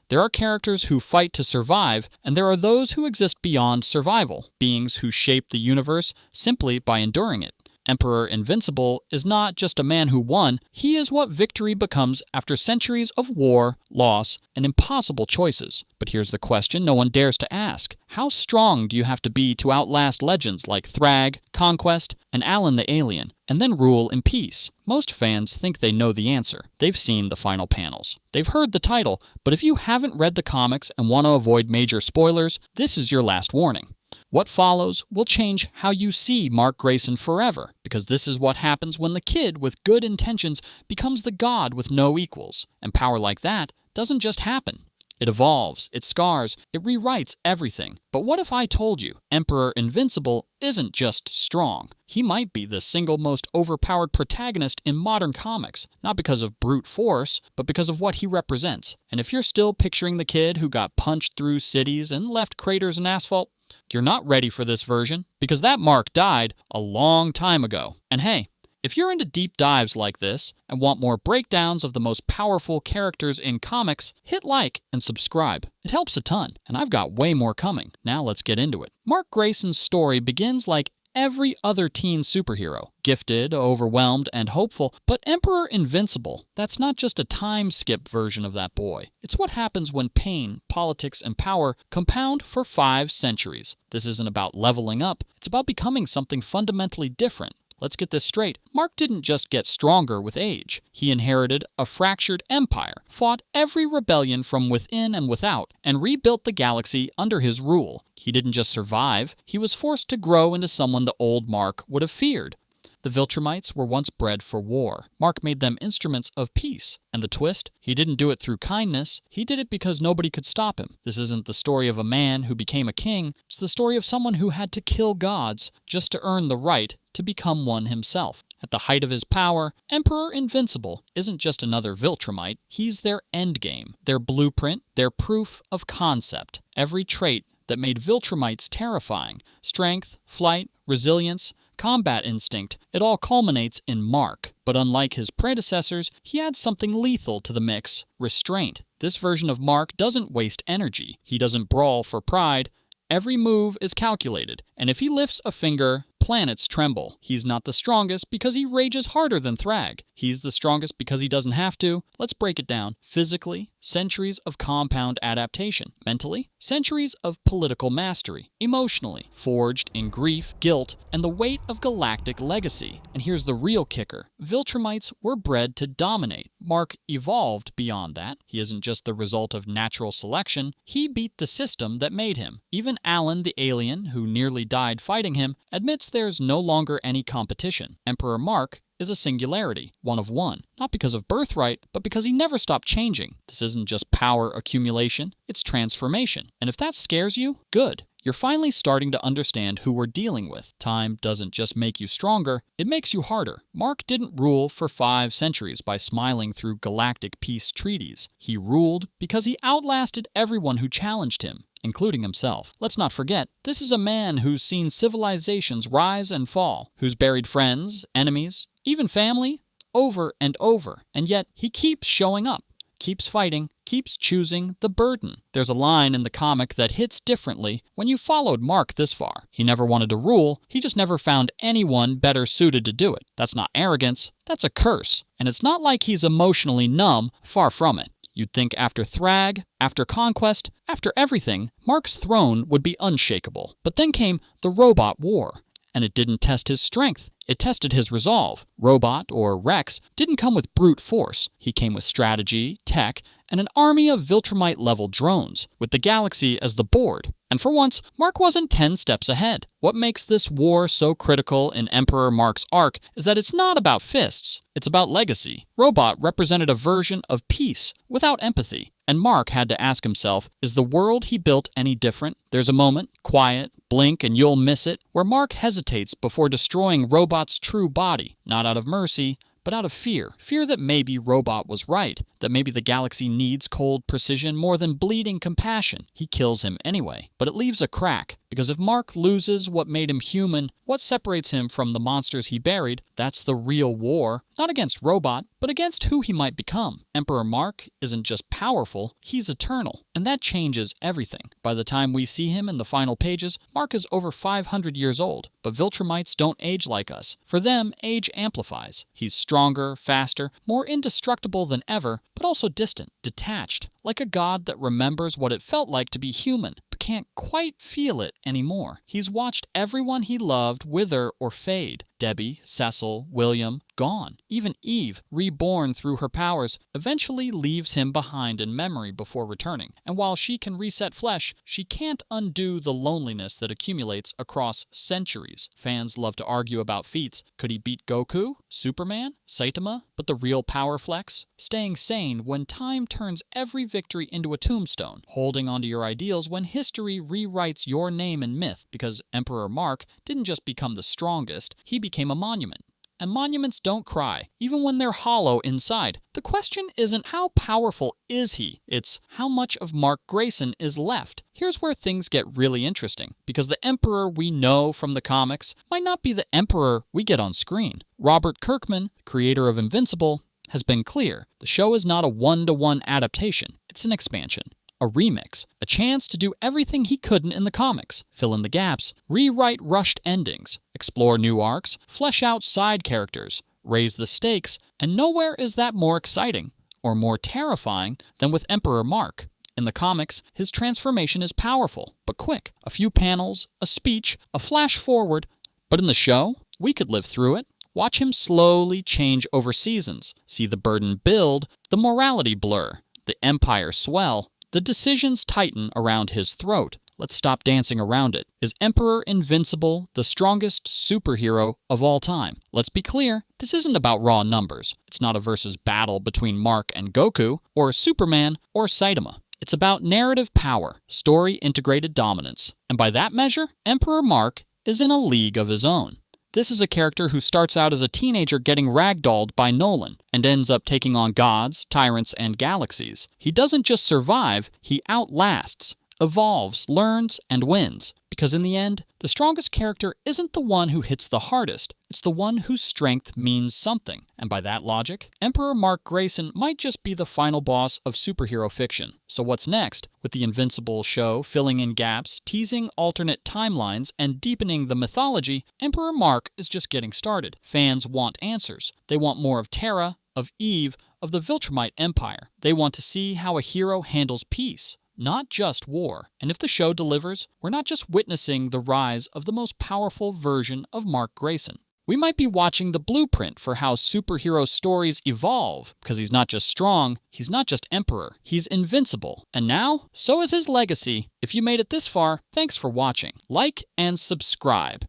There are characters who fight to survive, and there are those who exist beyond survival, beings who shape the universe simply by enduring it. Emperor Invincible is not just a man who won, he is what victory becomes after centuries of war, loss, and impossible choices. But here's the question no one dares to ask. How strong do you have to be to outlast legends like Thrag, Conquest, and Alan the Alien, and then rule in peace? Most fans think they know the answer. They've seen the final panels. They've heard the title, but if you haven't read the comics and want to avoid major spoilers, this is your last warning. What follows will change how you see Mark Grayson forever, because this is what happens when the kid with good intentions becomes the god with no equals. And power like that doesn't just happen. It evolves, it scars, it rewrites everything. But what if I told you Emperor Invincible isn't just strong? He might be the single most overpowered protagonist in modern comics, not because of brute force, but because of what he represents. And if you're still picturing the kid who got punched through cities and left craters in asphalt, you're not ready for this version, because that Mark died a long time ago. And hey, if you're into deep dives like this and want more breakdowns of the most powerful characters in comics, hit like and subscribe. It helps a ton, and I've got way more coming. Now let's get into it. Mark Grayson's story begins like every other teen superhero, gifted, overwhelmed, and hopeful, but Emperor Invincible, that's not just a time skip version of that boy. It's what happens when pain, politics, and power compound for 5 centuries. This isn't about leveling up, it's about becoming something fundamentally different. Let's get this straight. Mark didn't just get stronger with age. He inherited a fractured empire, fought every rebellion from within and without, and rebuilt the galaxy under his rule. He didn't just survive, he was forced to grow into someone the old Mark would have feared. The Viltrumites were once bred for war. Mark made them instruments of peace. And the twist? He didn't do it through kindness. He did it because nobody could stop him. This isn't the story of a man who became a king. It's the story of someone who had to kill gods just to earn the right to become one himself. At the height of his power, Emperor Invincible isn't just another Viltrumite. He's their endgame, their blueprint, their proof of concept. Every trait that made Viltrumites terrifying, strength, flight, resilience, combat instinct, it all culminates in Mark. But unlike his predecessors, he adds something lethal to the mix: restraint. This version of Mark doesn't waste energy. He doesn't brawl for pride. Every move is calculated, and if he lifts a finger, planets tremble. He's not the strongest because he rages harder than Thrag. He's the strongest because he doesn't have to. Let's break it down. Physically, centuries of compound adaptation. Mentally, centuries of political mastery. Emotionally, forged in grief, guilt, and the weight of galactic legacy. And here's the real kicker. Viltrumites were bred to dominate. Mark evolved beyond that. He isn't just the result of natural selection. He beat the system that made him. Even Alan the Alien, who nearly died fighting him, admits there's no longer any competition. Emperor Mark is a singularity, one of one, not because of birthright, but because he never stopped changing. This isn't just power accumulation, it's transformation. And if that scares you, good. You're finally starting to understand who we're dealing with. Time doesn't just make you stronger, it makes you harder. Mark didn't rule for 5 centuries by smiling through galactic peace treaties. He ruled because he outlasted everyone who challenged him, including himself. Let's not forget, this is a man who's seen civilizations rise and fall, who's buried friends, enemies, even family, over and over. And yet, he keeps showing up, keeps fighting, keeps choosing the burden. There's a line in the comic that hits differently when you followed Mark this far. He never wanted to rule, he just never found anyone better suited to do it. That's not arrogance, that's a curse. And it's not like he's emotionally numb, far from it. You'd think after Thrag, after Conquest, after everything, Mark's throne would be unshakable. But then came the Robot War, and it didn't test his strength. It tested his resolve. Robot, or Rex, didn't come with brute force. He came with strategy, tech, and an army of Viltrumite-level drones, with the galaxy as the board. And for once, Mark wasn't 10 steps ahead. What makes this war so critical in Emperor Mark's arc is that it's not about fists, it's about legacy. Robot represented a version of peace without empathy. And Mark had to ask himself, is the world he built any different? There's a moment, quiet, blink and you'll miss it, where Mark hesitates before destroying Robot's true body, not out of mercy, but out of fear. Fear that maybe Robot was right, that maybe the galaxy needs cold precision more than bleeding compassion. He kills him anyway, but it leaves a crack, because if Mark loses what made him human, what separates him from the monsters he buried, that's the real war. Not against Robot, but against who he might become. Emperor Mark isn't just powerful, he's eternal, and that changes everything. By the time we see him in the final pages, Mark is over 500 years old, but Viltrumites don't age like us. For them, age amplifies. He's stronger, faster, more indestructible than ever, but also distant, detached, like a god that remembers what it felt like to be human, but can't quite feel it anymore. He's watched everyone he loved wither or fade. Debbie, Cecil, William, gone. Even Eve, reborn through her powers, eventually leaves him behind in memory before returning. And while she can reset flesh, she can't undo the loneliness that accumulates across centuries. Fans love to argue about feats. Could he beat Goku? Superman? Saitama? But the real power flex? Staying sane when time turns every victory into a tombstone. Holding onto your ideals when history rewrites your name in myth, because Emperor Mark didn't just become the strongest, he became a monument. And monuments don't cry, even when they're hollow inside. The question isn't how powerful is he, it's how much of Mark Grayson is left. Here's where things get really interesting, because the Emperor we know from the comics might not be the Emperor we get on screen. Robert Kirkman, creator of Invincible, has been clear. The show is not a one-to-one adaptation, it's an expansion. A remix, a chance to do everything he couldn't in the comics, fill in the gaps, rewrite rushed endings, explore new arcs, flesh out side characters, raise the stakes, and nowhere is that more exciting or more terrifying than with Emperor Mark. In the comics, his transformation is powerful, but quick. A few panels, a speech, a flash forward. But in the show, we could live through it. Watch him slowly change over seasons, see the burden build, the morality blur, the empire swell, the decisions tighten around his throat. Let's stop dancing around it. Is Emperor Invincible the strongest superhero of all time? Let's be clear, this isn't about raw numbers. It's not a versus battle between Mark and Goku, or Superman, or Saitama. It's about narrative power, story-integrated dominance. And by that measure, Emperor Mark is in a league of his own. This is a character who starts out as a teenager getting ragdolled by Nolan and ends up taking on gods, tyrants, and galaxies. He doesn't just survive, he outlasts, evolves, learns, and wins. Because in the end, the strongest character isn't the one who hits the hardest, it's the one whose strength means something. And by that logic, Emperor Mark Grayson might just be the final boss of superhero fiction. So what's next? With the Invincible show filling in gaps, teasing alternate timelines, and deepening the mythology, Emperor Mark is just getting started. Fans want answers. They want more of Terra, of Eve, of the Viltrumite Empire. They want to see how a hero handles peace, not just war. And if the show delivers, we're not just witnessing the rise of the most powerful version of Mark Grayson. We might be watching the blueprint for how superhero stories evolve, because he's not just strong, he's not just Emperor, he's invincible. And now, so is his legacy. If you made it this far, thanks for watching. Like and subscribe.